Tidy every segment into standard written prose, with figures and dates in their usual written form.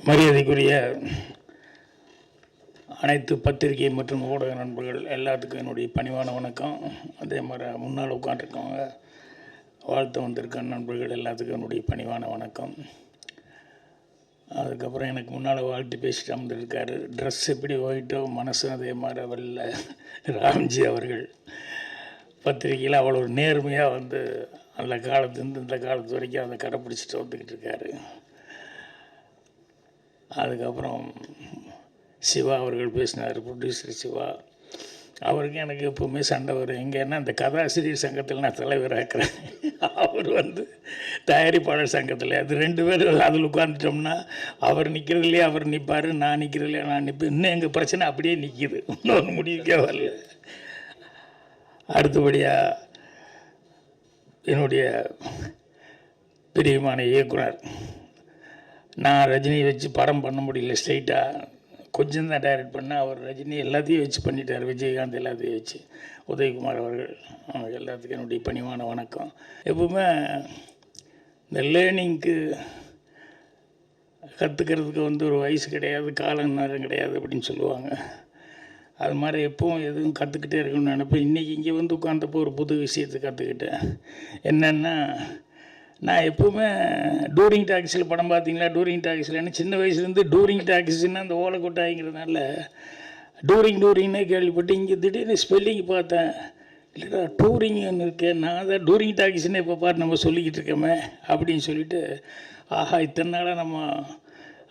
மரியாதைக்குரிய அனைத்து பத்திரிகை மற்றும் ஊடக நண்பர்கள் எல்லாத்துக்கும் என்னுடைய பணிவான வணக்கம். அதே மாதிரி முன்னால் உட்காந்துருக்கவங்க வாழ்த்து வந்திருக்க நண்பர்கள் எல்லாத்துக்கும் என்னுடைய பணிவான வணக்கம். அதுக்கப்புறம் எனக்கு முன்னால் வாழ்த்து பேசிட்டு வந்துருக்காரு. ட்ரெஸ் எப்படி போயிட்டோ மனசு அதே மாதிரி வெளில ராம்ஜி அவர்கள் பத்திரிகையில் அவ்வளோ ஒரு நேர்மையாக வந்து அந்த காலத்துலேருந்து இந்த காலத்து வரைக்கும் அதை கடைப்பிடிச்சிட்டு வந்துக்கிட்டு இருக்காரு. அதுக்கப்புறம் சிவா அவர்கள் பேசினார், ப்ரொடியூசர் சிவா. அவருக்கு எனக்கு எப்போவுமே சண்டை வரும். எங்கன்னா இந்த கதாசிரியர் சங்கத்தில் நான் தலைவராக்கிறேன், அவர் வந்து தயாரிப்பாளர் சங்கத்தில். அது ரெண்டு பேரும் அதில் உட்காந்துட்டோம்னா அவர் நிற்கிறதுலையே அவர் நிற்பார், நான் நிற்கிறதுலையே நான் நிற்பேன். இன்னும் எங்கள் பிரச்சனை அப்படியே நிற்கிது, இன்னொன்று முடிவுக்கே வரல. அடுத்தபடியாக என்னுடைய பிரியமான இயக்குனர், நான் ரஜினியை வச்சு படம் பண்ண முடியல, ஸ்ட்ரைட்டாக கொஞ்சம் தான் டைரக்ட் பண்ணேன். அவர் ரஜினி எல்லாத்தையும் வச்சு பண்ணிட்டார், விஜயகாந்த் எல்லாத்தையும் வச்சு. உதயகுமார் அவர்கள் எல்லாத்துக்கும் என்னுடைய பணிவான வணக்கம். எப்பவுமே இந்த லேர்னிங்க்கு கற்றுக்கிறதுக்கு வந்து ஒரு வயசு கிடையாது, காலம் நேரம் கிடையாது அப்படின்னு சொல்லுவாங்க. அது மாதிரி எப்பவும் எதுவும் கற்றுக்கிட்டே இருக்கணும்னு நினைப்பேன். இன்றைக்கி இங்கே வந்து உட்காந்தப்போ ஒரு புது விஷயத்தை கற்றுக்கிட்டேன். என்னென்னா, நான் எப்போவுமே டூரிங் டாக்ஸில் படம் பார்த்தீங்களா, டூரிங் டாக்ஸில்னு சின்ன வயசுலேருந்து டூரிங் டாக்ஸின்னா அந்த ஓலை கொட்டாய்ங்கிறதுனால டூரிங்னே கேள்விப்பட்டு இங்கே திடீர்னு ஸ்பெல்லிங் பார்த்தேன். இல்லைடா டூரிங்னு இருக்கேன், நான் தான் டூரிங் டாக்ஸின்னு இப்போ பாரு நம்ம சொல்லிக்கிட்டு இருக்கோமே அப்படின்னு சொல்லிவிட்டு, ஆஹா இத்தனை நாளாக நம்ம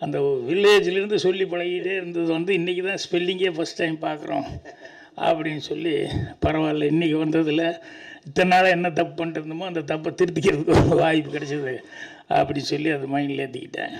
அந்த வில்லேஜ்லேருந்து சொல்லி பழகிட்டே இருந்தது வந்து இன்றைக்கி தான் ஸ்பெல்லிங்கே ஃபஸ்ட் டைம் பார்க்குறோம் அப்படின்னு சொல்லி, பரவாயில்ல இன்றைக்கி வந்ததில் இத்தனை நாளாக என்ன தப்பு பண்ணிட்டு இருந்தோமோ அந்த தப்பை திருத்திக்கிறதுக்கு வாய்ப்பு கிடைச்சிது அப்படி சொல்லி அது மைண்டில் ஏற்றிக்கிட்டேன்.